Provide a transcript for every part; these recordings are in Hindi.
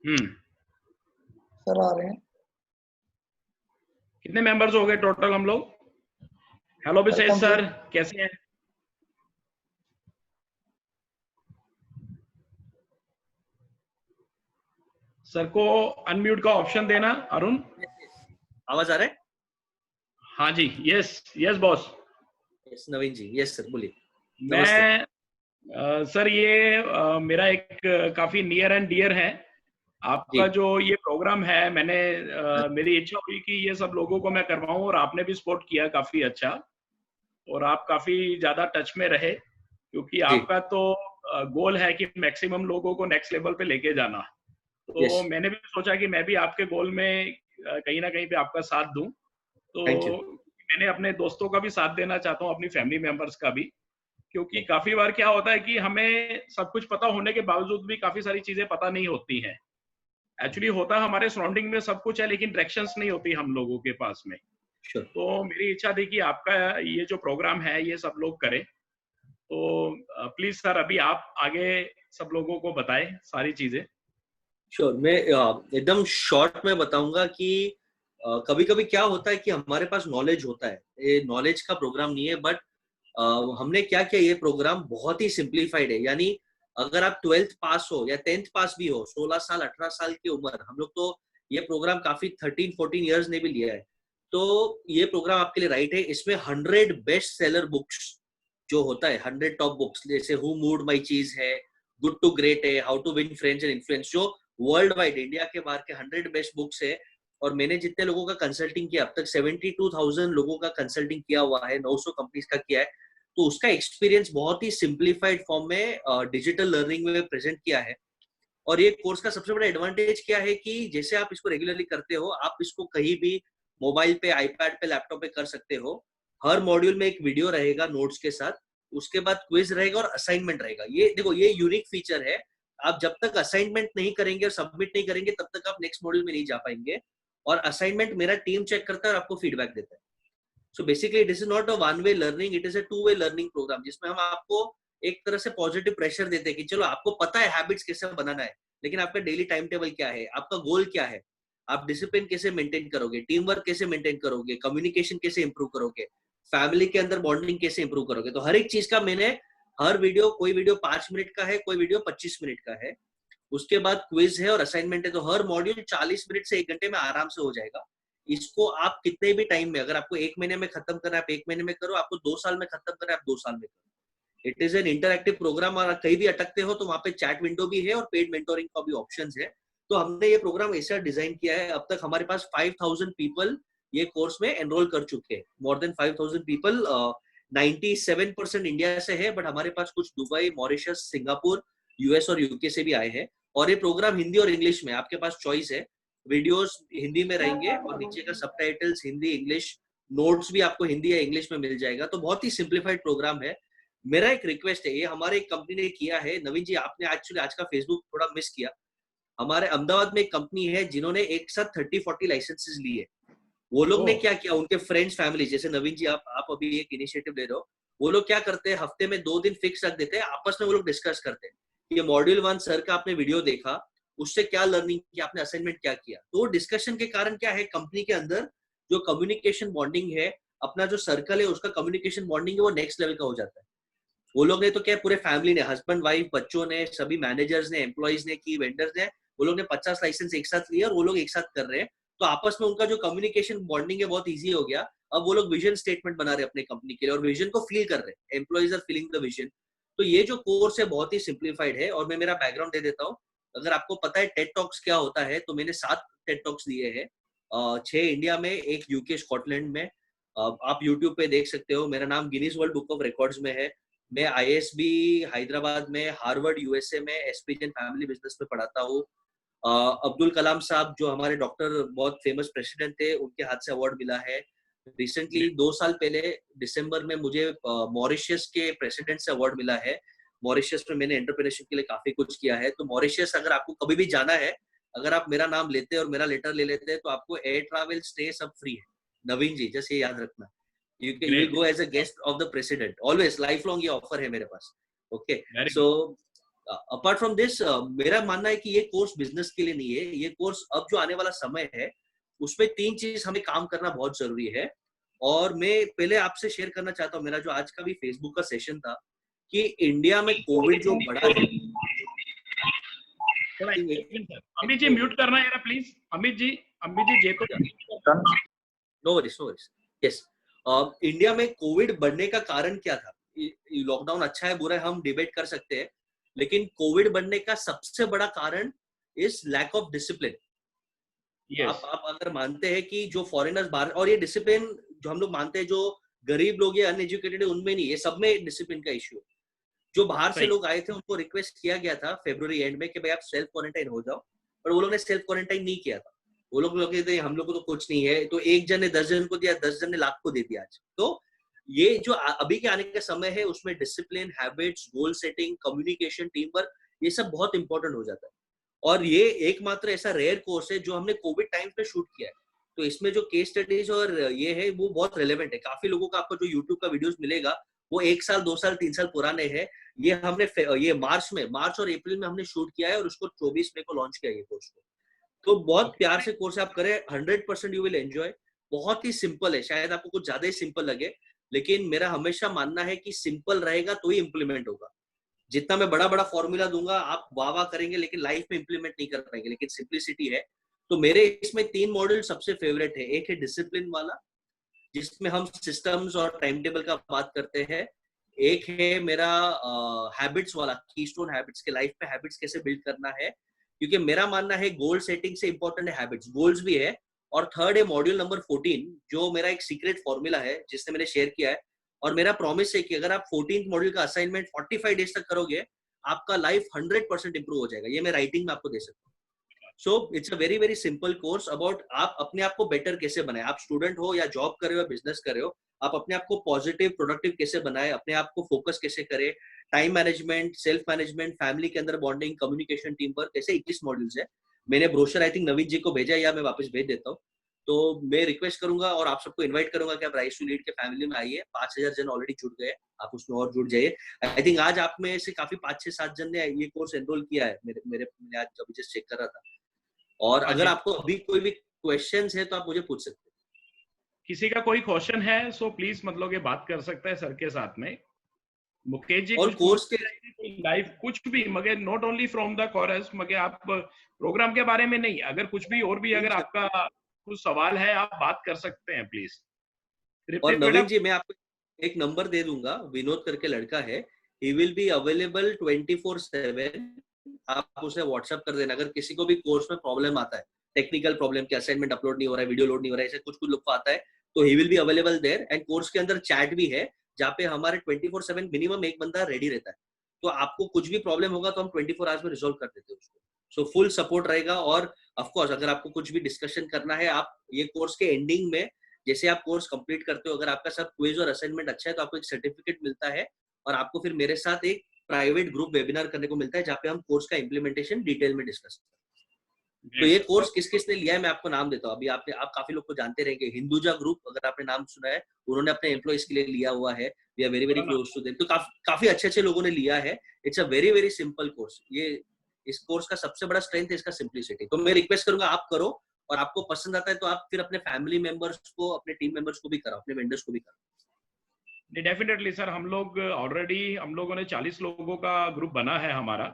सर आ रहे हैं। कितने मेंबर्स हो गए टोटल हम लोग? हेलो विशेष सर, कैसे हैं? सर को अनम्यूट का ऑप्शन देना। अरुण, आवाज आ रहा है? हाँ जी, यस यस बॉस। यस नवीन जी, यस सर बोलिए। मैं सर ये मेरा एक काफी नियर एंड डियर है आपका जो ये प्रोग्राम है। मैंने मेरी इच्छा हुई कि ये सब लोगों को मैं करवाऊं और आपने भी सपोर्ट किया काफी अच्छा, और आप काफी ज्यादा टच में रहे क्योंकि आपका तो गोल है कि मैक्सिमम लोगों को नेक्स्ट लेवल पे लेके जाना। तो मैंने भी सोचा कि मैं भी आपके गोल में कहीं ना कहीं पे आपका साथ दूं। तो मैंने अपने दोस्तों का भी साथ देना चाहता हूं, अपनी फैमिली मेंबर्स का भी, क्योंकि काफी बार क्या होता है कि हमें सब कुछ पता होने के बावजूद भी काफी सारी चीजें पता नहीं होती हैं। एक्चुअली होता हमारे सराउंडिंग में सब कुछ है, लेकिन डायरेक्शंस नहीं होती हम लोगों के पास में। तो मेरी इच्छा थी कि आपका ये जो प्रोग्राम है ये सब लोग करें। तो प्लीज सर अभी आप आगे सब लोगों को बताएं सारी चीजें। श्योर, मैं एकदम शॉर्ट में बताऊंगा कि कभी कभी क्या होता है कि हमारे पास नॉलेज होता है, ये नॉलेज का प्रोग्राम नहीं है, बट हमने क्या किया, ये प्रोग्राम बहुत ही सिंप्लीफाइड है। यानी अगर आप 12th पास हो या 10th पास भी हो, 16 साल 18 साल की उम्र, हम लोग तो ये प्रोग्राम काफी 13-14 इयर्स ने भी लिया है, तो ये प्रोग्राम आपके लिए राइट है। इसमें 100 बेस्ट सेलर बुक्स जो होता है, 100 टॉप बुक्स, जैसे हु मूड माई चीज है, गुड टू ग्रेट है, how to win friends and influence, जो वर्ल्ड वाइड इंडिया के बाहर के 100 बेस्ट बुक्स है। और मैंने जितने लोगों का कंसल्टिंग किया अब तक, 72,000 लोगों का कंसल्टिंग किया हुआ है, 900 कंपनीज का किया है, तो उसका एक्सपीरियंस बहुत ही सिंप्लीफाइड फॉर्म में डिजिटल लर्निंग में प्रेजेंट किया है। और ये कोर्स का सबसे बड़ा एडवांटेज क्या है कि जैसे आप इसको रेगुलरली करते हो, आप इसको कहीं भी मोबाइल पे, आईपैड पे, लैपटॉप पे कर सकते हो। हर मॉड्यूल में एक वीडियो रहेगा नोट्स के साथ, उसके बाद क्विज रहेगा और असाइनमेंट रहेगा। ये देखो, ये यूनिक फीचर है। आप जब तक असाइनमेंट नहीं करेंगे और सबमिट नहीं करेंगे, तब तक आप नेक्स्ट मॉड्यूल में नहीं जा पाएंगे। और असाइनमेंट मेरा टीम चेक करता है और आपको फीडबैक देता है। So basically it is not a one way learning, it is a two way learning programme, जिसमें हम आपको एक तरह से पॉजिटिव प्रेशर देते हैं कि चलो आपको पता है हैबिट्स कैसे बनाना है, लेकिन आपका डेली टाइम टेबल क्या है, आपका गोल क्या है, आप डिसिप्लिन कैसे मेंटेन करोगे, टीम वर्क कैसे मेंटेन करोगे, कम्युनिकेशन कैसे इंप्रूव करोगे, फैमिली के अंदर बॉन्डिंग कैसे इंप्रूव करोगे। तो हर एक चीज का मैंने हर वीडियो, कोई वीडियो 5 मिनट का है, कोई वीडियो 25 मिनट का है, उसके बाद क्विज है और असाइनमेंट है, तो हर मॉड्यूल 40 मिनट से 1 घंटे में आराम से हो जाएगा। इसको आप कितने भी टाइम में, अगर आपको 1 महीने में खत्म करना है आप 1 महीने में करो, आपको 2 साल में खत्म करना है आप 2 साल में करो। It is an interactive programme, और कहीं भी अटकते हो तो वहां पे चैट विंडो भी है और पेड मेंटोरिंग का भी ऑप्शन है। तो हमने ये प्रोग्राम ऐसा डिजाइन किया है, अब तक हमारे पास 5000 पीपल ये कोर्स में एनरोल कर चुके हैं, मोर देन 5000 पीपल। 97% इंडिया से है, बट हमारे पास कुछ दुबई, मॉरिशस, सिंगापुर, यूएस और यूके से भी आए हैं। और ये प्रोग्राम हिंदी और इंग्लिश में, आपके पास चॉइस है। वीडियोस हिंदी में रहेंगे और नीचे का सबटाइटल्स हिंदी इंग्लिश, नोट्स भी आपको हिंदी या इंग्लिश में मिल जाएगा। तो बहुत ही सिंप्लीफाइड प्रोग्राम है। मेरा एक रिक्वेस्ट है, ये हमारे एक कंपनी ने किया है, नवीन जी आपने एक्चुअली आज का फेसबुक थोड़ा मिस किया। हमारे अहमदाबाद में एक कंपनी है जिन्होंने एक साथ 30-40 लाइसेंसेस लिए। वो लोग ने क्या किया, उनके फ्रेंड्स फैमिली, जैसे नवीन जी आप अभी एक इनिशिएटिव ले रहे हो, वो लोग क्या करते हैं, हफ्ते में 2 दिन फिक्स रख देते हैं, आपस में वो लोग डिस्कस करते हैं कि मॉड्यूल 1 सर का आपने वीडियो देखा, उससे क्या लर्निंग किया, आपने असाइनमेंट क्या किया। तो डिस्कशन के कारण क्या है, कंपनी के अंदर जो कम्युनिकेशन बॉन्डिंग है, अपना जो सर्कल है उसका कम्युनिकेशन बॉन्डिंग है वो नेक्स्ट लेवल का हो जाता है। वो लोग ने तो क्या, पूरे फैमिली ने, हस्बैंड वाइफ, बच्चों ने, सभी मैनेजर्स ने, एम्प्लॉइज ने की, वेंडर्स ने, वो लोग ने 50 लाइसेंस एक साथ लिए और वो लोग एक साथ कर रहे हैं। तो आपस में उनका जो कम्युनिकेशन बॉन्डिंग है बहुत ईजी हो गया। अब वो लोग विजन स्टेटमेंट बना रहे हैं अपने कंपनी के लिए और विजन को फील कर रहे हैं, employees are feeling the vision. तो ये जो कोर्स है बहुत ही सिंप्लीफाइड है। और मैं मेरा बैकग्राउंड दे देता हूँ, अगर आपको पता है टेड टॉक्स क्या होता है, तो मैंने 7 टेड टॉक्स दिए हैं, 6 इंडिया में, 1 यूके स्कॉटलैंड में। आप यूट्यूब पे देख सकते हो, मेरा नाम Guinness world book of records में है। मैं आईएसबी हैदराबाद में, हार्वर्ड यूएसए में, एसपीजन फैमिली बिजनेस में पढ़ाता हूँ। अब्दुल कलाम साहब जो हमारे डॉक्टर, बहुत फेमस प्रेसिडेंट थे, उनके हाथ से अवार्ड मिला है। रिसेंटली 2 साल पहले दिसंबर में मुझे मॉरिशस के प्रेसिडेंट से अवार्ड मिला है। मॉरिशस में मैंने एंटरप्रेन्योरशिप के लिए काफी कुछ किया है। तो मॉरिशस अगर आपको कभी भी जाना है, अगर आप मेरा नाम लेते और मेरा लेटर ले लेते हैं, तो आपको एयर ट्रैवल, स्टे सब फ्री है। नवीन जी जैसे याद रखना, you will go as a guest of the president always, lifelong ये ऑफर है मेरे पास। Okay, so apart from this मेरा मानना है कि ये कोर्स बिजनेस के लिए नहीं है। ये कोर्स अब जो आने वाला समय है उसमें 3 चीज हमें काम करना बहुत जरूरी है। और मैं पहले आपसे शेयर करना चाहता हूँ, मेरा जो आज का भी फेसबुक का सेशन था कि इंडिया में कोविड जो बढ़ा है। अमित जी म्यूट करना है please. Amit ji Jaipur. No worries no worries. Yes, India में कोविड बढ़ने का कारण क्या था? लॉकडाउन अच्छा है बुरा है हम डिबेट कर सकते हैं, लेकिन कोविड बढ़ने का सबसे बड़ा कारण इज लैक ऑफ डिसिप्लिन। आप अगर मानते हैं कि जो फॉरेनर्स बाहर, और ये डिसिप्लिन जो हम लोग मानते हैं जो गरीब लोग या अनएजुकेटेड है उनमें नहीं, ये सब में डिसिप्लिन का इश्यू। जो बाहर से लोग आए थे उनको रिक्वेस्ट किया गया था फरवरी एंड में कि भाई आप सेल्फ क्वारंटाइन हो जाओ, पर वो लोग ने सेल्फ क्वारंटाइन नहीं किया था। वो लोग कहते हम लोग को तो कुछ नहीं है, तो एक जन ने 10 जन को दिया, 10 जन ने लाख को दे दिया आज। तो ये जो अभी के आने का समय है उसमें discipline, habits, goal setting, communication, team work, ये सब बहुत इंपॉर्टेंट हो जाता है। और ये एकमात्र ऐसा रेयर कोर्स है जो हमने कोविड टाइम पे शूट किया है। तो इसमें जो केस स्टडीज और ये है वो बहुत रेलेवेंट है। काफी लोगों का आपको जो यूट्यूब का वीडियोस मिलेगा वो 1 साल 2 साल 3 साल पुराने हैं। ये हमने ये मार्च और अप्रैल में हमने शूट किया है और उसको 24 मई को लॉन्च किया ये कोर्स को। तो बहुत प्यार से कोर्स आप करें, 100% यू विल एंजॉय। बहुत ही सिंपल है, शायद आपको कुछ ज्यादा ही सिंपल लगे, लेकिन मेरा हमेशा मानना है कि सिंपल रहेगा तो ही इंप्लीमेंट होगा। जितना मैं बड़ा बड़ा फॉर्मूला दूंगा आप वाह वाह करेंगे लेकिन लाइफ में इंप्लीमेंट नहीं कर पाएंगे, लेकिन सिंप्लिसिटी है। तो मेरे इसमें 3 मॉड्यूल सबसे फेवरेट है। एक है डिसिप्लिन वाला जिसमें हम सिस्टम्स और टाइम टेबल का बात करते हैं। एक है मेरा हैबिट्स वाला, कीस्टोन हैबिट्स के लाइफ में हैबिट्स कैसे बिल्ड करना है, क्योंकि मेरा मानना है गोल सेटिंग से इंपॉर्टेंट है हैबिट्स, गोल्स भी है। और थर्ड है मॉड्यूल नंबर 14 जो मेरा एक सीक्रेट फॉर्मूला है जिसने मैंने शेयर किया है। और मेरा प्रॉमिस है कि अगर आप 14th मॉड्यूल का असाइनमेंट 45 डेज तक करोगे आपका लाइफ 100% इंप्रूव हो जाएगा। ये मैं राइटिंग में आपको दे सकता हूँ। So it's a very very simple course about आप अपने आप को बेटर कैसे बनाए। आप स्टूडेंट हो या जॉब कर रहे हो या बिजनेस कर रहे हो, आप अपने आप को पॉजिटिव प्रोडक्टिव कैसे बनाए, अपने आप को फोकस कैसे करे, time management, self management, family के अंदर बॉन्डिंग, कम्युनिकेशन, टीम वर्क, ऐसे 21 मॉड्यूल्स है। मैंने ब्रोशर आई थिंक नवीन जी को भेजा या मैं वापस भेज देता हूँ। तो मैं रिक्वेस्ट करूंगा और आप सबको इनवाइट करूंगा कि आप राइज टू लीड के फैमिली में आइए। 5000 जन ऑलरेडी जुड़ गए, आप उसमें और जुड़ जाइए। आई थिंक आज आप में से काफी 5-6-7 जन ने ये कोर्स एनरोल किया है। मैंने आज अभी जस्ट चेक कर रहा था। और अगर आपको अभी कोई भी क्वेश्चंस है तो आप मुझे पूछ सकते हैं। किसी का कोई क्वेश्चन है सो प्लीज मतलब ये बात कर सकता है सर के साथ में। मुकेश जी और कोर्स के लाइव कुछ भी मगर not only from the coarse, मगर आप प्रोग्राम के बारे में नहीं, अगर कुछ भी और भी अगर आपका कुछ सवाल है आप बात कर सकते हैं प्लीज। और नवीन जी मैं आपको एक नंबर दे दूंगा, विनोद करके लड़का है, ही विल बी अवेलेबल 24/7। आप उसे व्हाट्सएप कर देना अगर किसी को भी कोर्स में प्रॉब्लम आता है, टेक्निकल प्रॉब्लम कि असाइनमेंट अपलोड नहीं हो रहा है, वीडियो लोड नहीं हो रहा है, ऐसे कुछ लोग को आता है, तो he will be available there. And course के अंदर चैट भी है जहाँ पे हमारे 24/7 मिनिमम एक बंदा रेडी रहता है। तो आपको कुछ भी प्रॉब्लम होगा तो हम 24 आवर्स में रिजोल्व कर देते हैं उसको। सो फुल सपोर्ट रहेगा। और ऑफकोर्स अगर आपको कुछ भी डिस्कशन करना है, आप ये कोर्स के एंडिंग में जैसे आप कोर्स कंप्लीट करते हो, अगर आपका सब क्विज और असाइनमेंट अच्छा है तो आपको एक सर्टिफिकेट मिलता है और आपको फिर मेरे साथ एक प्राइवेट ग्रुप वेबिनार करने को मिलता है जहाँ पे हम कोर्स का इंप्लीमेंटेशन डिटेल में डिस्कस करते हैं। तो ये कोर्स किस किस ने लिया है मैं आपको नाम देता हूँ। अभी आप काफी लोग को जानते रहेंगे, हिंदुजा ग्रुप अगर आपने नाम सुना है, उन्होंने अपने एम्प्लॉइज के लिए लिया हुआ है। We are very very close to them. तो काफी अच्छे अच्छे लोगों ने लिया है। It's a very very simple course. ये इस कोर्स का सबसे बड़ा स्ट्रेंथ है इसका सिंप्लिसिटी। तो मैं रिक्वेस्ट करूंगा आप करो, और आपको पसंद आता है तो आप फिर अपने फैमिली मेंबर्स को, अपने टीम मेंबर्स को भी कराओ, अपने वेंडर्स को भी कराओ। डेफिनेटली सर, हम लोगों ने 40 लोगों का ग्रुप बना है हमारा,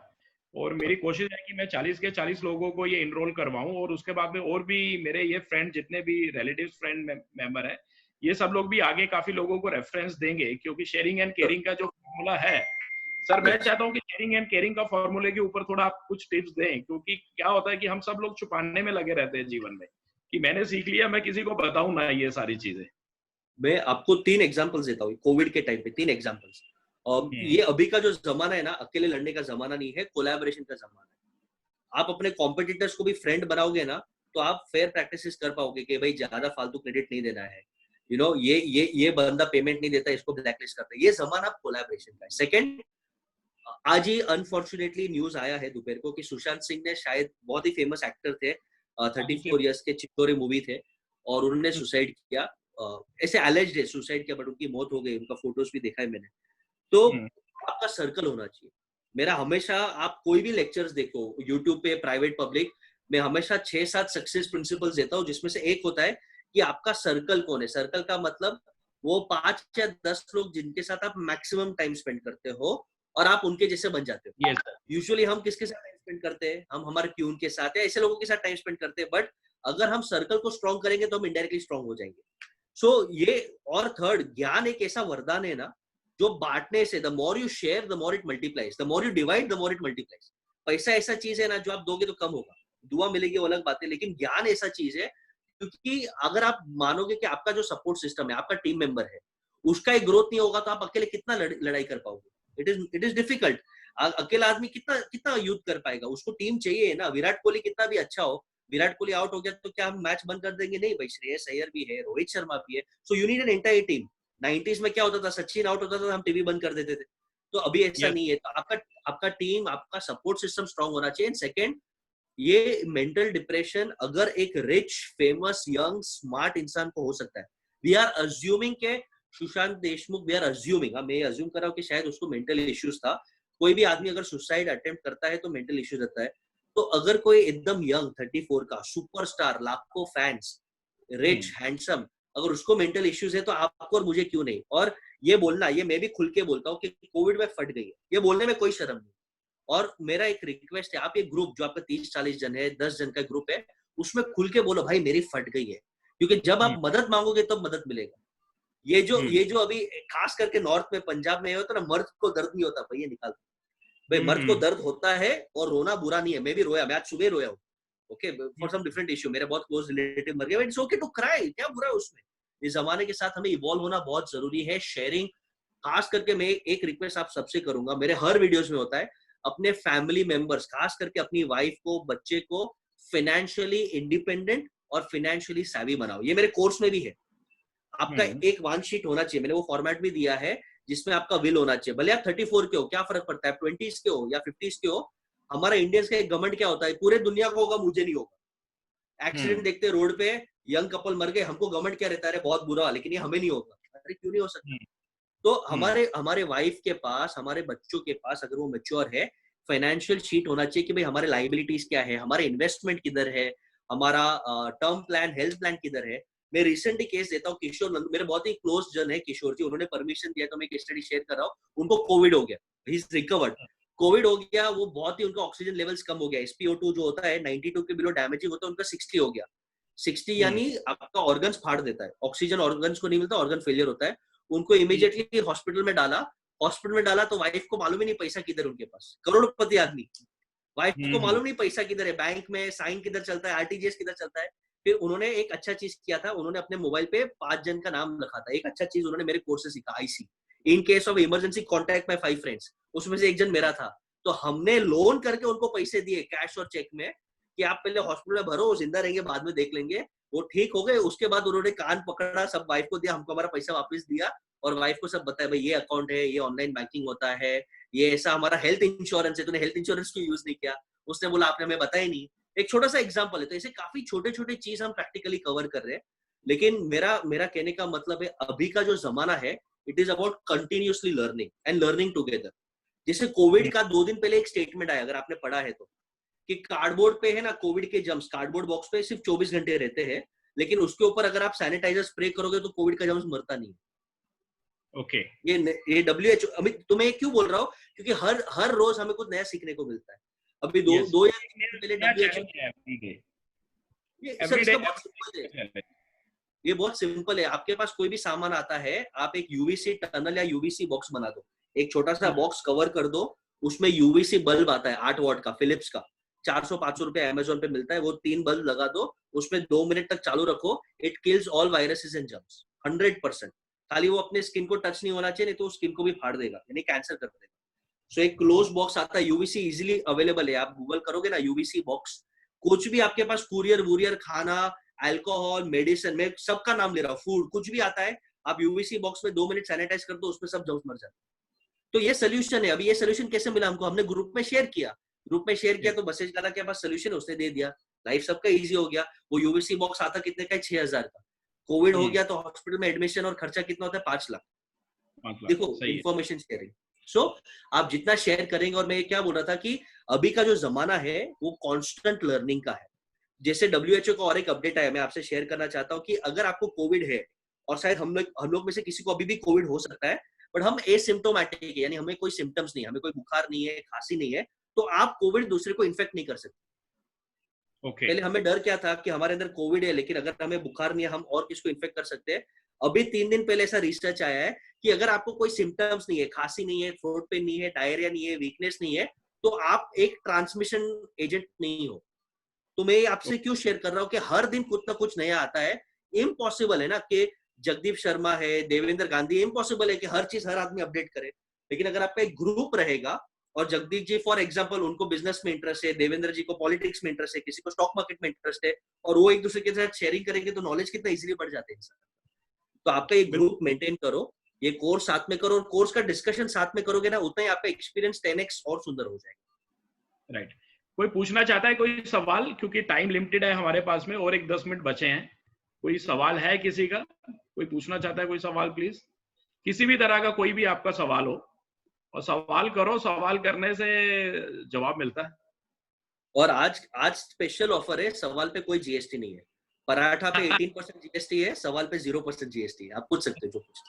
और मेरी कोशिश है कि मैं 40 के 40 लोगों को ये इनरोल करवाऊं, और उसके बाद में और भी मेरे ये फ्रेंड जितने भी रिलेटिव्स फ्रेंड मेंबर हैं, ये सब लोग भी आगे काफी लोगों को रेफरेंस देंगे, क्योंकि शेयरिंग एंड केयरिंग का जो फॉर्मूला है सर, मैं चाहता हूं कि शेयरिंग एंड केयरिंग का फॉर्मूले के ऊपर थोड़ा आप कुछ टिप्स दें, क्योंकि क्या होता है कि हम सब लोग छुपाने में लगे रहते हैं जीवन में, कि मैंने सीख लिया, मैं किसी को बताऊं ना ये सारी चीजें। मैं आपको 3 एग्जांपल्स देता हूँ कोविड के टाइम पे, 3 एग्जांपल्स। ये अभी का जो जमाना है ना, अकेले लड़ने का जमाना नहीं है, कोलैबोरेशन का जमाना है। आप अपने कॉम्पिटिटर्स को भी फ्रेंड बनाओगे ना तो आप फेयर प्रैक्टिसेस कर पाओगे कि भाई ज्यादा फालतू क्रेडिट नहीं देना है, ये बंदा पेमेंट नहीं देता, इसको ब्लैकलिस्ट करता है। ये जमाना कोलैबोरेशन का है। सेकंड, आज ही अनफॉर्चुनेटली न्यूज आया है दोपहर को कि सुशांत सिंह ने, शायद बहुत ही फेमस एक्टर थे, 34 इयर्स के, चित्तौरी मूवी थे, और उन्होंने सुसाइड किया। ऐसे एलेज्ड है सुसाइड किया, बट उनकी मौत हो गई, उनका फोटोज भी देखा है मैंने। तो आपका सर्कल होना चाहिए। मेरा हमेशा, आप कोई भी लेक्चर्स देखो यूट्यूब पे, प्राइवेट पब्लिक, मैं हमेशा 6-7 सक्सेस प्रिंसिपल्स देता हूँ, जिसमें से एक होता है कि आपका सर्कल कौन है। सर्कल का मतलब वो 5 या 10 लोग जिनके साथ आप मैक्सिमम टाइम स्पेंड करते हो और आप उनके जैसे बन जाते हो। Yes sir. यूजुअली हम किसके साथ टाइम स्पेंड करते हैं? हम हमारे प्यून के साथ या ऐसे लोगों के साथ टाइम स्पेंड करते हैं। बट अगर हम सर्कल को स्ट्रॉन्ग करेंगे तो हम इनडायरेक्टली स्ट्रॉन्ग हो जाएंगे। सो ये, और थर्ड, ज्ञान एक ऐसा वरदान है ना, जो बांटने से, the more you share the more it multiplies, the more you divide the more it multiplies. पैसा ऐसा चीज है ना, जो आप दोगे तो कम होगा, दुआ मिलेगी वो अलग बात है, लेकिन ज्ञान ऐसा चीज है, क्योंकि अगर आप मानोगे कि आपका जो सपोर्ट सिस्टम है, आपका टीम मेंबर है, उसका एक ग्रोथ नहीं होगा, तो आप अकेले कितना लड़ाई कर पाओगे? It is difficult. अकेला आदमी कितना कितना युद्ध कर पाएगा? उसको टीम चाहिए ना। विराट कोहली कितना भी अच्छा हो, विराट कोहली आउट हो गया तो क्या हम मैच बंद कर देंगे? नहीं भाई, श्रेयस अय्यर भी है, रोहित शर्मा भी है, so you need an entire team. 90s में क्या होता था, सचिन आउट होता था हम टीवी बंद कर देते थे। तो अभी ऐसा यस। नहीं है। तो आपका आपका टीम, आपका सपोर्ट सिस्टम स्ट्रांग होना चाहिए। सेकंड, ये मेंटल डिप्रेशन अगर एक रिच, फेमस, यंग, स्मार्ट इंसान को हो सकता है, वी आर अज्यूमिंग के Sushant Deshmukh, we are assuming, मैं अज्यूम कर रहा हूँ कि शायद उसको मेंटल इश्यूज था। कोई भी आदमी अगर सुसाइड अटेम्प्ट करता है तो मेंटल इश्यूज रहता है। तो अगर कोई एकदम यंग 34 का सुपरस्टार, लाखों फैंस, रिच, हैंडसम, अगर उसको मेंटल इश्यूज है तो आपको और मुझे क्यों नहीं? और ये बोलना, ये मैं भी खुल के बोलता हूँ कि कोविड में फट गई है, ये बोलने में कोई शर्म नहीं। और मेरा एक रिक्वेस्ट है, आप एक ग्रुप जो आपका 30-40 जन है, 10 जन का ग्रुप है, उसमें खुल के बोलो भाई मेरी फट गई है, क्योंकि जब आप मदद मांगोगे तब मदद मिलेगा। ये जो अभी खास करके नॉर्थ में, पंजाब में होता है ना, मर्द को दर्द नहीं होता भाई, ये निकाल भाई, मर्द को दर्द होता है और रोना बुरा नहीं है। मैं भी रोया, मैं आज सुबह रोया हूँ, okay, for some different issue. मेरे बहुत क्लोज रिलेटिव मर गया, इट्स ओके टू क्राई, क्या बुरा है उसमें? इस जमाने के साथ हमें इवॉल्व होना बहुत जरूरी है। शेयरिंग, खास करके मैं एक रिक्वेस्ट आप सबसे करूंगा, मेरे हर वीडियोस में होता है, अपने फैमिली मेंबर्स, खास करके अपनी वाइफ को, बच्चे को फाइनेंशियली इंडिपेंडेंट और फाइनेंशियली सैवी बनाओ। ये मेरे कोर्स में भी है। आपका एक वन शीट होना चाहिए, मैंने वो फॉर्मेट भी दिया है, जिसमें आपका विल होना चाहिए। भले आप 34 के हो, क्या फर्क पड़ता है, 20s के हो या 50s के हो। हमारा इंडियंस का एक गवर्नमेंट क्या होता है, पूरे दुनिया को होगा, मुझे नहीं होगा। एक्सीडेंट देखते रोड पे, यंग कपल मर गए, हमको गवर्नमेंट क्या रहता है, बहुत बुरा, लेकिन ये हमें नहीं होगा। अरे क्यों नहीं हो सकता? तो हमारे वाइफ के पास, हमारे बच्चों के पास, अगर वो मैच्योर है, फाइनेंशियल शीट होना चाहिए कि भाई हमारे लाइबिलिटीज क्या है, हमारे इन्वेस्टमेंट किधर है, हमारा टर्म प्लान, हेल्थ प्लान किधर है। मैं रिसेंटली केस देता हूँ, किशोर नंदू, मेरे बहुत ही क्लोज जन है किशोर जी, उन्होंने परमिशन दिया तो मैं केस स्टडी शेयर कर रहा हूँ। उनको कोविड हो गया, ही इज रिकवर्ड। कोविड हो गया, वो बहुत ही, उनका ऑक्सीजन लेवल्स कम हो गया, SpO2 जो होता है 92 के बिलो डैमेजिंग होता है, उनका 60 हो गया। 60 यानी आपका ऑर्गन्स फाड़ देता है, ऑक्सीजन ऑर्गन्स को नहीं मिलता, ऑर्गन फेलियर होता है। उनको इमीडिएटली हॉस्पिटल में डाला। हॉस्पिटल में डाला तो वाइफ को मालूम ही नहीं पैसा किधर, उनके पास करोड़पति आदमी, वाइफ को मालूम नहीं पैसा किधर है, बैंक में साइन किधर चलता है, RTGS किधर चलता है। फिर उन्होंने एक अच्छा चीज किया था, उन्होंने अपने मोबाइल पे 5 जन का नाम रखा था। एक अच्छा चीज उन्होंने मेरे कोर्स से सीखा, IC, in case of emergency contact my 5 friends. उसमें से एक जन मेरा था, तो हमने लोन करके उनको पैसे दिए, कैश और चेक में, कि आप पहले हॉस्पिटल में भरो, जिंदा रहेंगे बाद में देख लेंगे। वो ठीक हो गए। उसके बाद उन्होंने कान पकड़ा, सब वाइफ को दिया, हमको हमारा पैसा वापस दिया, और वाइफ को सब बताया, भाई ये अकाउंट है, ये ऑनलाइन बैंकिंग होता है, ये ऐसा हमारा हेल्थ इंश्योरेंस है, तूने हेल्थ इंश्योरेंस क्यों यूज नहीं किया? उसने बोला आपने हमें बताया नहीं। एक छोटा सा एग्जांपल है। तो ऐसे काफी छोटे छोटे चीज हम प्रैक्टिकली कवर कर रहे हैं। लेकिन मेरा कहने का मतलब है, अभी का जो जमाना है, it is about continuously learning and learning together. जैसे कोविड का 2 दिन पहले एक स्टेटमेंट आया, अगर आपने पढ़ा है तो, कि कार्डबोर्ड पे है ना, कोविड के जम्स कार्डबोर्ड बॉक्स पे सिर्फ 24 घंटे रहते हैं, लेकिन उसके ऊपर अगर आप सैनिटाइजर स्प्रे करोगे तो कोविड का जम्स मरता नहीं। ओके, ये WHO, अभी तुम्हें क्यों बोल रहा हूँ, क्योंकि हर रोज हमें कुछ नया सीखने को मिलता है। अभी दो या 3 दिन पहले WHO, सर इसका बहुत सिंपल है, ये बहुत सिंपल है। आपके पास कोई भी सामान आता है, आप एक UVC टनल या UVC बॉक्स बना दो, एक छोटा सा बॉक्स कवर कर दो, उसमें UVC बल्ब आता है 8 वॉट का, फिलिप्स का, 400-500 रुपए अमेजोन पे मिलता है, वो 3 बल्ब लगा दो, उसमें 2 मिनट तक चालू रखो, it kills all viruses and germs 100%। खाली वो अपने स्किन को टच नहीं होना चाहिए, नहीं तो स्किन को भी फाड़ देगा, यानी कैंसर कर देगा। सो एक क्लोज बॉक्स आता है, UVC इजीली अवेलेबल है, आप गूगल करोगे ना UVC बॉक्स, कुछ भी आपके पास कुरियर वूरियर, खाना, अल्कोहल, मेडिसिन, में सबका नाम ले रहा हूँ, फूड, कुछ भी आता है, आप UVC बॉक्स में 2 मिनट सैनिटाइज कर दो, उसमें सब जर्म्स मर जाते हैं। तो ये सोल्यूशन है। अभी ये सोल्यूशन कैसे मिला हमको? हमने ग्रुप में शेयर किया, तो मैसेज करा के पास सोल्यूशन, उसने दे दिया, लाइफ सबका इजी हो गया। वो UVC बॉक्स आता कितने का है? 6000 का। कोविड हो गया तो हॉस्पिटल में एडमिशन और खर्चा कितना होता है? 5 लाख। देखो, इंफॉर्मेशन शेयरिंग। सो आप जितना शेयर करेंगे, और मैं क्या बोल रहा था कि अभी का जो जमाना है वो कांस्टेंट लर्निंग का है। जैसे WHO का और एक अपडेट आया, मैं आपसे शेयर करना चाहता हूँ कि अगर आपको कोविड है, और शायद हम लोग में से किसी को अभी भी कोविड हो सकता है, बट हम एसिम्प्टोमेटिक है, यानी हमें कोई सिम्टम्स नहीं है, हमें कोई बुखार नहीं है, खांसी नहीं है, तो आप कोविड दूसरे को इन्फेक्ट नहीं कर सकते। पहले हमें डर क्या था कि हमारे अंदर कोविड है, लेकिन अगर हमें बुखार नहीं है हम और किसको इन्फेक्ट कर सकते हैं। अभी 3 दिन पहले ऐसा रिसर्च आया है कि अगर आपको कोई सिम्टम्स नहीं है, खांसी नहीं है, थ्रोट पेन नहीं है, डायरिया नहीं है, वीकनेस नहीं है, तो आप एक ट्रांसमिशन एजेंट नहीं हो। तो मैं आपसे क्यों शेयर कर रहा हूँ कि हर दिन कुछ ना कुछ नया आता है। इम्पॉसिबल है ना कि जगदीप शर्मा है, देवेंद्र गांधी, इम्पॉसिबल है कि हर चीज हर आदमी अपडेट करे। लेकिन अगर आपका एक ग्रुप रहेगा, और जगदीप जी फॉर एग्जांपल उनको बिजनेस में इंटरेस्ट है, देवेंद्र जी को पॉलिटिक्स में इंटरेस्ट है, किसी को स्टॉक मार्केट में इंटरेस्ट है, और वो एक दूसरे के साथ शेयरिंग करेंगे तो नॉलेज कितना इजीली बढ़ जाते हैं। तो आपका एक ग्रुप मेंटेन करो, ये कोर्स साथ में करो, और कोर्स का डिस्कशन साथ में करोगे ना, उतना ही आपका एक्सपीरियंस 10x और सुंदर हो जाएगा। राइट। कोई पूछना चाहता है कोई सवाल, क्योंकि टाइम लिमिटेड है हमारे पास में, और एक 10 मिनट बचे हैं। कोई सवाल है किसी का? कोई पूछना चाहता है कोई सवाल? प्लीज, किसी भी तरह का कोई भी आपका सवाल हो, और सवाल करो, सवाल करने से जवाब मिलता है। और आज स्पेशल ऑफर है, सवाल पे कोई जीएसटी नहीं है। पराठा पे 18% जीएसटी है, सवाल पे 0% जीएसटी है। आप पूछ सकते हो जो पूछ।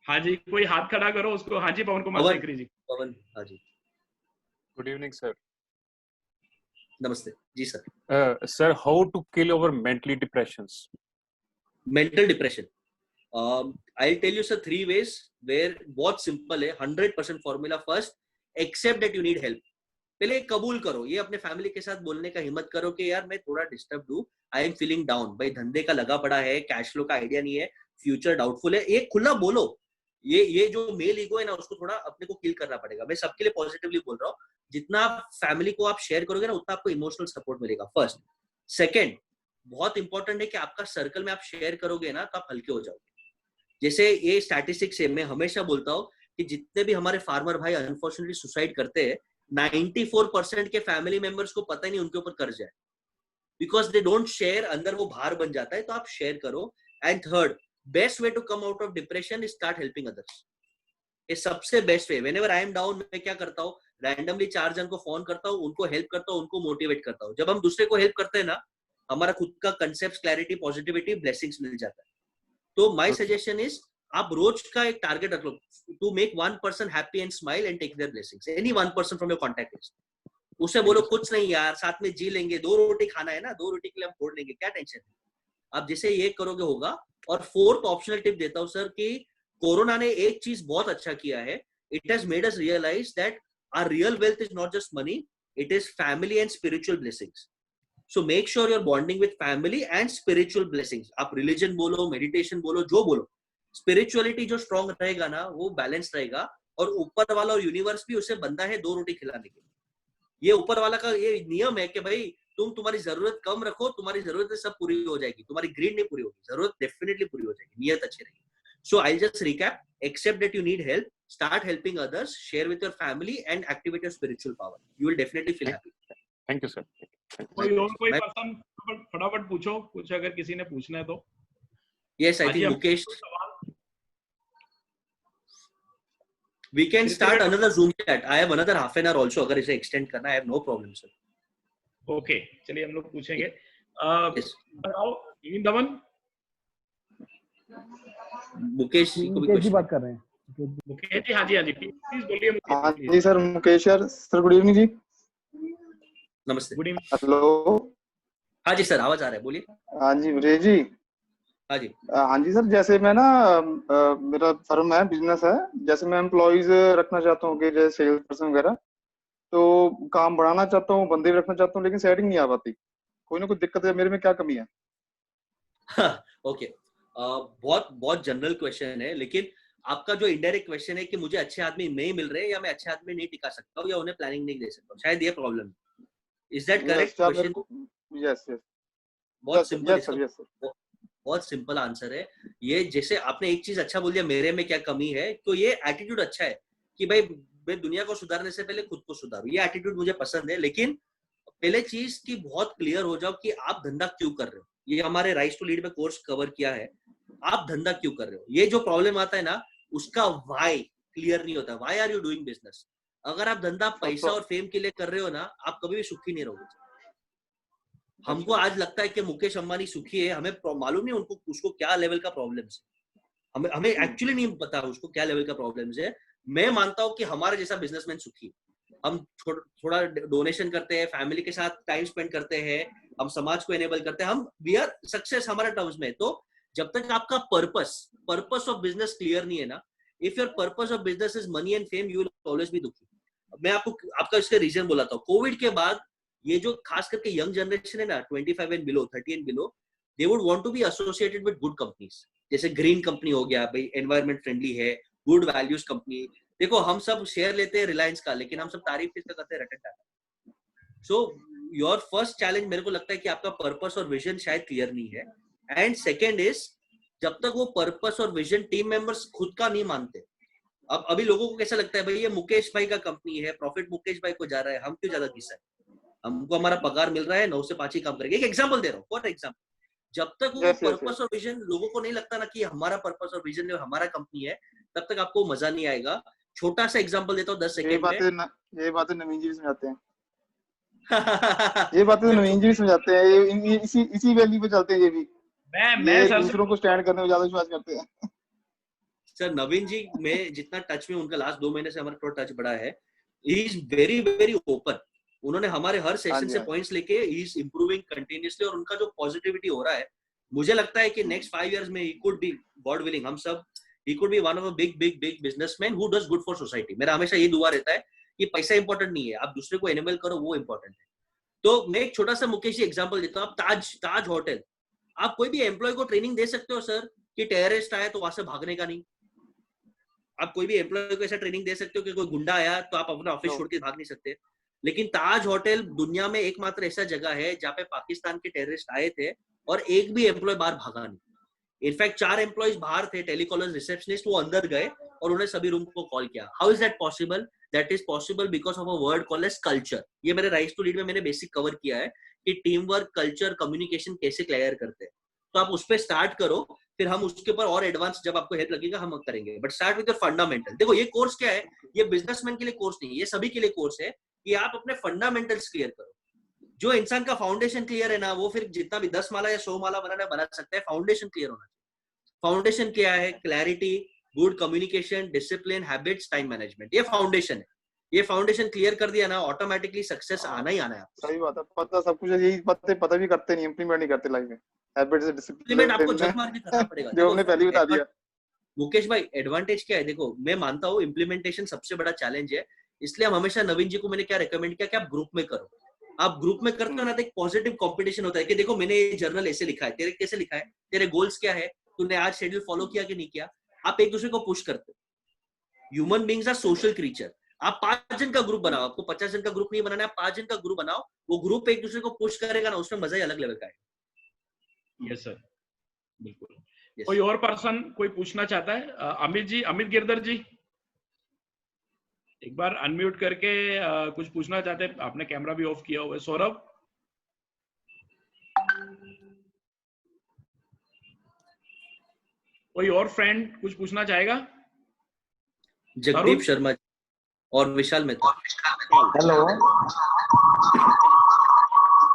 हाँ जी, कोई हाथ खड़ा करो उसको। हाँ जी, पवन कुमार सेकरी जी। पवन, हाँ जी। Good evening sir. नमस्ते जी sir. Sir, how to kill over mentally depressions? Mental depression, I'll tell you sir 3 ways where बहुत सिंपल है, 100% formula. First, accept that you need help. पहले कबूल करो, ये अपने फैमिली के साथ बोलने का हिम्मत करो कि यार मैं थोड़ा डिस्टर्ब हूँ, आई एम फीलिंग डाउन, भाई धंधे का लगा पड़ा है, कैश फ्लो का आइडिया नहीं है, फ्यूचर डाउटफुल है। ये खुला बोलो। ये जो मेल ईगो है ना, उसको थोड़ा अपने को किल करना पड़ेगा। मैं सबके लिए पॉजिटिवली बोल रहा हूँ। जितना फैमिली को आप शेयर करोगे ना, उतना आपको इमोशनल सपोर्ट मिलेगा। फर्स्ट। सेकेंड, बहुत इंपॉर्टेंट है कि आपका सर्कल में आप शेयर करोगे ना, तो आप हल्के हो जाओगे। जैसे ये स्टैटिस्टिक्स है, मैं हमेशा बोलता हूँ कि जितने भी हमारे फार्मर भाई अनफॉर्चुनेटली सुसाइड करते हैं, 94% के फैमिली मेंबर्स को पता ही नहीं उनके ऊपर कर्ज है, बिकॉज दे डोंट शेयर। अंदर वो भार बन जाता है। तो आप शेयर करो। And third, best way to come out of depression is start helping others. ये सबसे best way. Whenever I am down, मैं क्या करता हूँ, रैंडमली 4 जन को फोन करता हूँ, उनको हेल्प करता हूँ, उनको मोटिवेट करता हूँ। जब हम दूसरे को हेल्प करते हैं ना, हमारा खुद का कंसेप्ट, क्लैरिटी, पॉजिटिविटी, ब्लेसिंग्स मिल जाता है। तो माय सजेशन इज, आप रोज का एक टारगेट रख लो, to make 1 person happy and smile and take their blessings. Any 1 person from your contact list. उसे बोलो कुछ नहीं यार, साथ में जी लेंगे, 2 रोटी खाना है ना, 2 रोटी के लिए हम फोड़ लेंगे, क्या टेंशन है। आप जैसे ये करोगे होगा। और फोर्थ ऑप्शनल टिप देता हूं सर कि कोरोना ने एक चीज बहुत अच्छा किया है। It has made us realise that our real wealth is not just money, it is family and spiritual blessings. So make sure you are bonding with family and spiritual blessings. आप रिलीजन बोलो, मेडिटेशन बोलो, जो बोलो, स्पिरिचुअलिटी जो स्ट्रॉन्ग रहेगा ना, वो बैलेंस रहेगा। और ऊपर वाला और यूनिवर्स भी उसे बंदा है 2 रोटी खिलाने के लिए। ये ऊपर वाला का ये नियम है कि भाई तुम्हारी जरूरत कम रखो, तुम्हारी जरूरत सब पूरी हो जाएगी, तुम्हारी ग्रीड नहीं पूरी होगी, जरूरत डेफिनेटली पूरी हो जाएगी, नियत अच्छी रहेगी। So I just recap, accept that you need help, start helping others, share with your family and activate your spiritual power. You will definitely feel happy. Thank you sir. कोई पर्सन फटाफट पूछो कुछ, अगर किसी ने पूछना है तो। Yes, I think Mukesh, we can start another Zoom chat. I have another half an hour also, अगर इसे extend करना है, I have no problem sir. Okay, चलिए हम लोग पूछेंगे। बताओ धवन, मुकेश जी को भी मुकेश जी बात कर रहे हैं। मुकेश जी, हाँ जी, हाँ जी, प्लीज बोलिए। हाँ जी sir, Mukesh sir, good evening जी। नमस्ते। Good evening. हेलो। हाँ जी सर, आवाज आ रहा है, बोलिए। हाँ जी मुकेश जी। हाँ जी। हाँ जी सर, जैसे मैं ना मेरा फर्म है, बिजनेस है, जैसे मैं एम्प्लॉइज रखना चाहता हूँ कि जैसे सेल्स पर्सन वगैरह, तो काम बढ़ाना चाहता हूँ, बंदे रखना चाहता हूँ, लेकिन सेटिंग नहीं आ पाती। कोई ना कोई दिक्कत है, मेरे में क्या कमी है? ओके, बहुत जनरल क्वेश्चन है, लेकिन आपका जो इनडायरेक्ट क्वेश्चन है कि मुझे अच्छे आदमी नहीं मिल रहे, या मैं अच्छे आदमी नहीं टिका सकता हूँ, या उन्हें प्लानिंग नहीं दे सकता हूँ, शायद ये प्रॉब्लम है। Is that correct question? Yes yes. बहुत simple, yes sir, yes sir. बहुत सिंपल आंसर है ये। जैसे आपने एक चीज अच्छा बोल दिया, मेरे में क्या कमी है, तो ये एटीट्यूड अच्छा है कि भाई मैं दुनिया को सुधारने से पहले खुद को सुधारूं, ये एटीट्यूड मुझे पसंद है। लेकिन पहले चीज की बहुत क्लियर हो जाओ कि आप धंधा क्यों कर रहे हो। ये हमारे राइज टू लीड में कोर्स कवर किया है, आप धंधा क्यों कर रहे हो। ये जो प्रॉब्लम आता है ना, उसका वाई क्लियर नहीं होता। Why are you doing business? अगर आप धंधा पैसा और फेम के लिए कर रहे हो ना, आप कभी भी सुखी नहीं रहोगे। हमको आज लगता है कि मुकेश अंबानी सुखी है, हमें मालूम नहीं उनको उसको क्या लेवल का प्रॉब्लम्स है। हमें एक्चुअली नहीं पता उसको क्या लेवल का प्रॉब्लम्स है। मैं मानता हूँ कि हमारे जैसा बिजनेसमैन सुखी है। हम थोड़ा डोनेशन करते हैं, फैमिली के साथ टाइम स्पेंड करते हैं, हम समाज को एनेबल करते हैं, हम वी आर सक्सेस हमारे टर्म्स में। तो जब तक आपका पर्पस ऑफ बिजनेस क्लियर नहीं है ना, if your purpose of business is money and fame, you will always be दुखी। मैं आपका इसका रीजन बोलाता हूँ। कोविड के बाद ये जो खास करके यंग जनरेशन है ना, 25 and below, 30 and below, they would want to be associated with good companies. जैसे ग्रीन कंपनी हो गया भाई, एनवायरमेंट फ्रेंडली है, गुड वैल्यूज कंपनी। देखो हम सब शेयर लेते हैं रिलायंस का, लेकिन हम सब तारीफ किसका करते हैं? Ratan Tata. So your first challenge मेरे को लगता है कि आपका पर्पस और विजन शायद क्लियर नहीं है। एंड सेकेंड इज, जब तक वो पर्पस और विजन टीम मेंबर्स खुद का नहीं मानते। अब अभी लोगों को कैसा लगता है भाई ये मुकेश भाई का कंपनी है, प्रॉफिट मुकेश भाई को जा रहा है, हम क्यों ज्यादा किस्सा है, हमको हमारा पगार मिल रहा है, 9 से 5 ही काम करेंगे। एक एग्जांपल दे रहा हूँ, फॉर एग्जांपल, जब तक वो पर्पस और विजन लोगों को नहीं लगता ना कि हमारा पर्पस और विजन हमारा कंपनी है, तब तक आपको मजा नहीं आएगा। छोटा सा एग्जांपल देता हूँ 10 सेकंड में। ये बातें नवीन जी समझाते हैं। ये बातें तो नवीन जी समझाते हैं, इसी वैल्यू पे चलते हैं ये भी। मैं दूसरों को स्टैंड करने में ज्यादा विश्वास करते हैं। सर नवीन जी, मैं जितना टच में उनका लास्ट 2 महीने से हमारा थोड़ा टच बढ़ा है, he is very very open. उन्होंने हमारे हर सेशन से पॉइंट्स लेके ही इज इंप्रूविंग कंटिन्यूअसली, और उनका जो पॉजिटिविटी हो रहा है, मुझे लगता है कि नेक्स्ट 5 इयर्स में he could be, God willing, हम सब, he could be one of a big big big businessman who does good for society. मेरा हमेशा ये दुआ रहता है कि पैसा इंपॉर्टेंट नहीं है, आप दूसरे को एनेबल करो, वो इंपॉर्टेंट है। तो मैं एक छोटा सा मुकेश जी एग्जांपल देता हूँ। आप ताज होटल, आप कोई भी एम्प्लॉय को ट्रेनिंग दे सकते हो सर कि टेररिस्ट आया तो वहां से भागने का नहीं। आप कोई भी एम्प्लॉय को ऐसा ट्रेनिंग दे सकते हो कि कोई गुंडा आया तो आप अपना ऑफिस छोड़ के भाग नहीं सकते। लेकिन ताज होटल दुनिया में एकमात्र ऐसा जगह है जहाँ पे पाकिस्तान के टेररिस्ट आए थे और एक भी एम्प्लॉय बाहर भागा नहीं। इनफैक्ट 4 एम्प्लॉयज बाहर थे, टेलीकॉलर्स, रिसेप्शनिस्ट, वो अंदर गए और उन्हें सभी रूम को कॉल किया। How is that possible? That is possible because of a word called age culture. ये मेरे राइज टू लीड में मैंने बेसिक कवर किया है कि टीम वर्क, कल्चर, कम्युनिकेशन कैसे क्लियर करते हैं। तो आप उस पर स्टार्ट करो, फिर हम उसके ऊपर और एडवांस जब आपको हेल्प लगेगा हम करेंगे। But start with your fundamental. देखो ये कोर्स क्या है, ये बिजनेसमैन के लिए कोर्स नहीं, ये सभी के लिए कोर्स है कि आप अपने फंडामेंटल्स क्लियर करो। जो इंसान का फाउंडेशन क्लियर है ना, वो फिर जितना भी 10 माला या 100 माला बना सकता है। फाउंडेशन क्लियर होना चाहिए। फाउंडेशन क्या है? Clarity, good communication, discipline, habits, time management, ये फाउंडेशन है। ये फाउंडेशन क्लियर कर दिया ना, ऑटोमेटिकली सक्सेस आना ही आना है आपको। सही बात है, पता सब कुछ है, यही पता भी करते नहीं, इंप्लीमेंट नहीं करते लाइफ में। हैबिट्स से डिसिप्लिन आपको झक मार के करना पड़ेगा। जो हमने पहले बता दिया। मुकेश भाई एडवांटेज क्या है? देखो मैं मानता हूँ इम्प्लीमेंटेशन सबसे बड़ा चैलेंज है, इसलिए हम हमेशा नवीन जी को मैंने क्या रेकमेंड किया कि आप ग्रुप में करो। आप ग्रुप में करते हो ना तो एक पॉजिटिव कंपटीशन होता है कि देखो मैंने ये जर्नल ऐसे लिखा है, तेरे कैसे लिखा है, तेरे गोल्स क्या है, तूने आज शेड्यूल फॉलो किया कि नहीं किया। आप एक दूसरे को पुश करते हो। Human beings are social creature. आप 5 जन का ग्रुप बनाओ, आपको 50 जन का ग्रुप नहीं बनाना है, 5 जन का ग्रुप बनाओ। वो ग्रुप एक दूसरे को पुश करेगा ना, उसमें मजा ही अलग लेवल का है। यस सर, बिल्कुल। कोई और पर्सन कोई पूछना चाहता है? अमित जी, अमित गिरधर जी, एक बार अनम्यूट करके कुछ पूछना चाहते हैं? आपने कैमरा भी ऑफ किया हुआ है। सौरभ, कोई और फ्रेंड कुछ पूछना चाहेगा? जगदीप शर्मा और विशाल मेहता। हेलो,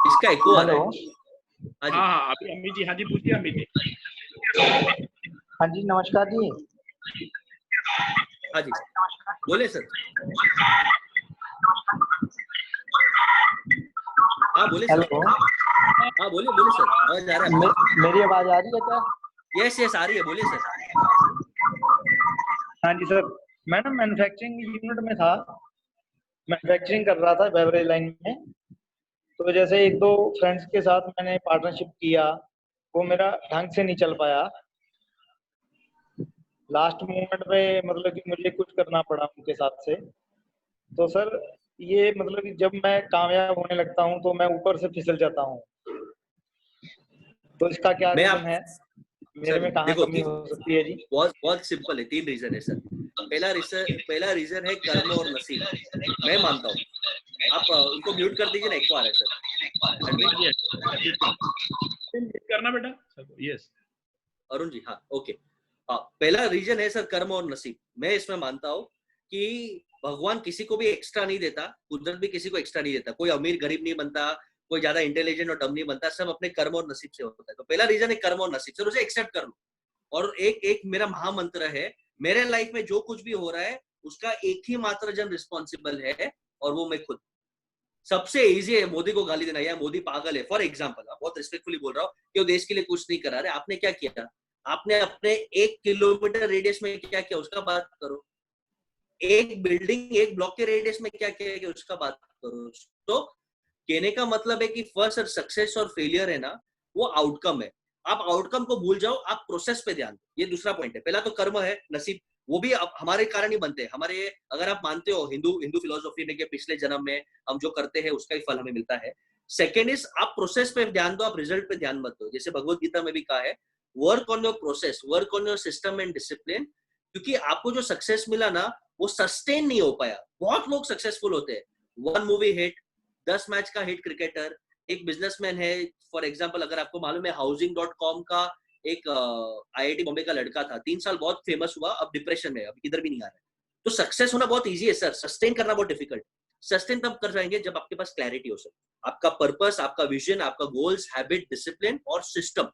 इसका एको आ रहा है। हाँ, अभी अमित जी, हाँ जी पूछिए अमित जी। हाँ जी, नमस्कार जी। हाँ जी बोले सर। हाँ बोले सर। हेलो, हाँ बोले सर, आवाज आ रहा है? मेरी आवाज आ रही है क्या? यस आ रही है, बोले सर। हाँ जी सर, मैं ना मैन्युफैक्चरिंग यूनिट में था, मैन्युफैक्चरिंग कर रहा था बेवरेज लाइन में। तो जैसे 1-2 फ्रेंड्स के साथ मैंने पार्टनरशिप किया, वो मेरा ढंग से नहीं चल पाया। लास्ट मोमेंट पे मतलब कि मुझे कुछ करना पड़ा उनके साथ से। तो सर ये मतलब कि जब मैं कामयाब होने लगता हूँ तो मैं ऊपर से फिसल जाता हूँ, तो इसका क्या रीजन है? मेरे में कहाँ कमी हो सकती है जी? बहुत सिंपल है, 3 रीजन है सर। पहला रीजन है कर्म और नसीब। मैं मानता हूँ। आप उनको म्यूट कर दीजिए ना, एक बार है सर। करना बेटा। यस अरुण जी, हाँ ओके। पहला रीजन है सर कर्म और नसीब। मैं इसमें मानता हूँ कि भगवान किसी को भी एक्स्ट्रा नहीं देता, कुदरत भी किसी को एक्स्ट्रा नहीं देता। कोई अमीर गरीब नहीं बनता, कोई ज्यादा इंटेलिजेंट और डम नहीं बनता, सब अपने कर्म और नसीब से होता है। तो पहला रीजन है कर्म और नसीब, सर उसे एक्सेप्ट कर लो। और एक मेरा महामंत्र है, मेरे लाइफ में जो कुछ भी हो रहा है उसका एक ही मात्र जन रिस्पॉन्सिबल है, और वो मैं खुद। सबसे इजी है मोदी को गाली देना, या मोदी पागल है, फॉर एग्जाम्पल। बहुत रिस्पेक्टफुली बोल रहा हूँ कि वो देश के लिए कुछ नहीं करा रहे। आपने क्या किया? आपने अपने 1 किलोमीटर रेडियस में क्या किया उसका बात करो। एक बिल्डिंग, एक ब्लॉक के रेडियस में क्या किया कि उसका बात करो। तो कहने का मतलब है कि फर्स्ट सक्सेस और फेलियर है ना, वो आउटकम है। आप आउटकम को भूल जाओ, आप प्रोसेस पे ध्यान दो। ये दूसरा पॉइंट है। पहला तो कर्म है, नसीब, वो भी हमारे कारण ही बनते हैं। हमारे, अगर आप मानते हो हिंदू फिलोसॉफी में कि पिछले जन्म में हम जो करते हैं उसका ही फल हमें मिलता है। सेकेंड इज, आप प्रोसेस पे ध्यान दो, आप रिजल्ट पे ध्यान मत दो। जैसे भगवत गीता में भी कहा है, work on your process, work on your system and discipline. क्योंकि आपको जो सक्सेस मिला ना, वो सस्टेन नहीं हो पाया। बहुत लोग सक्सेसफुल होते हैं, 1 मूवी हिट, 10 मैच का हिट क्रिकेटर। एक बिजनेसमैन है, फॉर एग्जांपल अगर आपको मालूम है, हाउसिंग.com का एक IIT बॉम्बे का लड़का था, 3 साल बहुत फेमस हुआ, अब डिप्रेशन में, अब किधर भी नहीं आ रहा है। तो सक्सेस होना बहुत इजी है सर, सस्टेन करना बहुत डिफिकल्ट। सस्टेन तब कर जाएंगे जब आपके पास क्लैरिटी हो सर, आपका पर्पस, आपका विजन, आपका गोल्स, हैबिट, डिसिप्लिन और सिस्टम।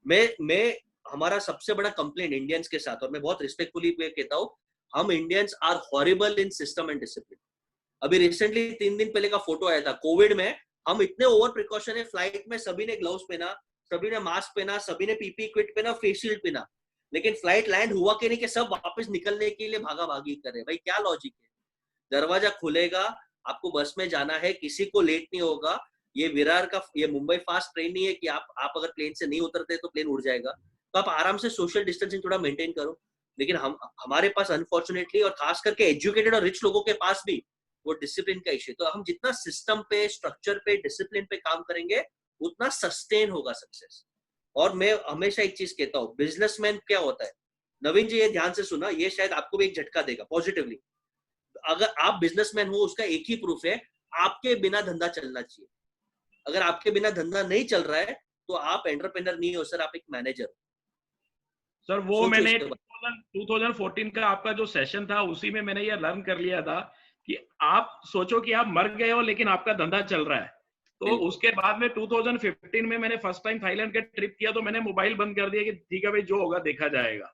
मैं हमारा सबसे बड़ा कंप्लेंट इंडियंस के साथ, और मैं बहुत रिस्पेक्टफुली कहता हूँ, हम Indians are horrible in system and discipline. अभी रिसेंटली 3 दिन पहले का फोटो आया था, कोविड में हम इतने ओवर प्रिकॉशन है, फ्लाइट में सभी ने ग्लव्स पहना, सभी ने मास्क पहना, सभी ने पीपी किट पहना, फेस शील्ड पहना, लेकिन फ्लाइट लैंड हुआ कि नहीं कि सब वापस निकलने के लिए भागा भागी कर रहे। भाई क्या लॉजिक है? दरवाजा खुलेगा, आपको बस में जाना है, किसी को लेट नहीं होगा। ये विरार का, ये मुंबई फास्ट ट्रेन नहीं है कि आप अगर प्लेन से नहीं उतरते तो प्लेन उड़ जाएगा। तो आप आराम से सोशल डिस्टेंसिंग थोड़ा मेंटेन करो। लेकिन हमारे पास अनफॉर्चुनेटली, और खास करके एजुकेटेड और रिच लोगों के पास भी वो डिसिप्लिन का इश्यू। तो हम जितना सिस्टम पे, स्ट्रक्चर पे, डिसिप्लिन पे काम करेंगे, उतना सस्टेन होगा सक्सेस। और मैं हमेशा एक चीज कहता हूँ, बिजनेसमैन क्या होता है, नवीन जी ये ध्यान से सुना, ये शायद आपको भी एक झटका देगा पॉजिटिवली। अगर आप बिजनेसमैन हो, उसका एक ही प्रूफ है, आपके बिना धंधा चलना चाहिए। अगर आपके बिना धंधा नहीं चल रहा है तो आप एंटरप्रेन्योर नहीं हो सर, आप एक मैनेजर हो। सर वो मैंने 2014 का आपका जो सेशन था, उसी में मैंने ये लर्न कर लिया था कि आप सोचो कि आप मर गए हो लेकिन आपका धंधा चल रहा है। तो उसके बाद में 2015 में मैंने फर्स्ट टाइम थाईलैंड का ट्रिप किया, तो मैंने मोबाइल बंद कर दिया कि ठीक है भाई, जो होगा देखा जाएगा।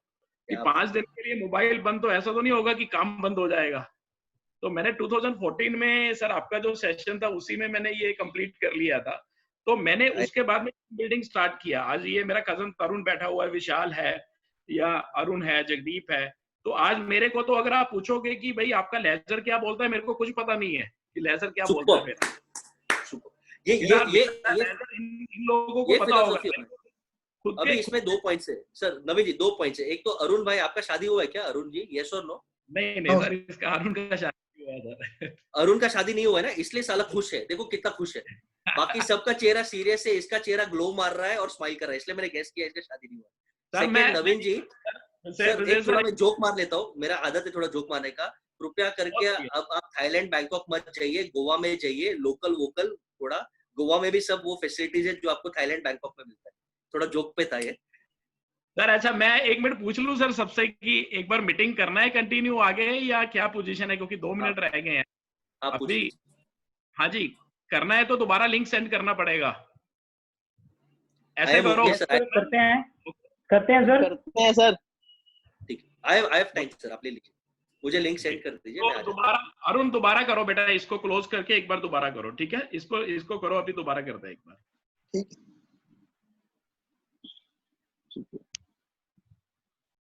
कि 5 दिन के लिए मोबाइल बंद, तो ऐसा तो नहीं होगा कि काम बंद हो जाएगा। तो मैंने 2014 में सर आपका जो सेशन था, उसी में मैंने ये कंप्लीट कर लिया था। तो मैंने उसके बाद में बिल्डिंग स्टार्ट किया। आज ये मेरा कजन तरुण बैठा हुआ है, विशाल है, या अरुण है, जगदीप है। तो आज मेरे को तो अगर आप पूछोगे कि भाई आपका लेजर क्या बोलता है, मेरे को कुछ पता नहीं है कि लेजर क्या बोलता है मेरा। ये इन लोगों को पता होगा। अभी इसमें 2 पॉइंट्स है सर, नवीन जी 2 पॉइंट्स है। एक तो अरुण भाई, आपका शादी हुआ है क्या अरुण जी? यस और नो? नहीं सर, इसका अरुण का शादी हुआ था। अरुण का शादी नहीं हुआ है ना, इसलिए साला खुश है। देखो कितना खुश है। बाकी सबका चेहरा सीरियस है, इसका चेहरा ग्लो मार रहा है और स्माइल कर रहा है, इसलिए मैंने गेस किया इसका शादी नहीं हुआ। सेकंड नवीन जी, सर एक थोड़ा मैं जोक मार लेता हूँ, मेरा आदत है थोड़ा जोक मारने का। कृपया करके अब आप थाईलैंड, बैंकॉक मत जाइए, गोवा में जाइए। लोकल वोकल थोड़ा, गोवा में भी सब वो फैसिलिटीज है जो आपको थाईलैंड, बैंकॉक में मिलता है। थोड़ा जोक पे था ये सर। अच्छा, मैं 1 मिनट पूछ लूं सर सबसे कि एक बार मीटिंग करना है कंटिन्यू आगे, या क्या पोजीशन है? क्योंकि 2 मिनट रह गए हैं अभी। हाँ जी, करना है तो दोबारा लिंक सेंड करना पड़ेगा। ऐसे करो। करते हैं सर। ठीक है, आई हैव टाइम सर, आप ले लीजिए, मुझे लिंक सेंड कर दीजिए। तो दोबारा अरुण दोबारा करो बेटा, इसको क्लोज करके एक बार दोबारा करो, ठीक है? इसको करो, अभी दोबारा करते हैं एक बार। ठीक है।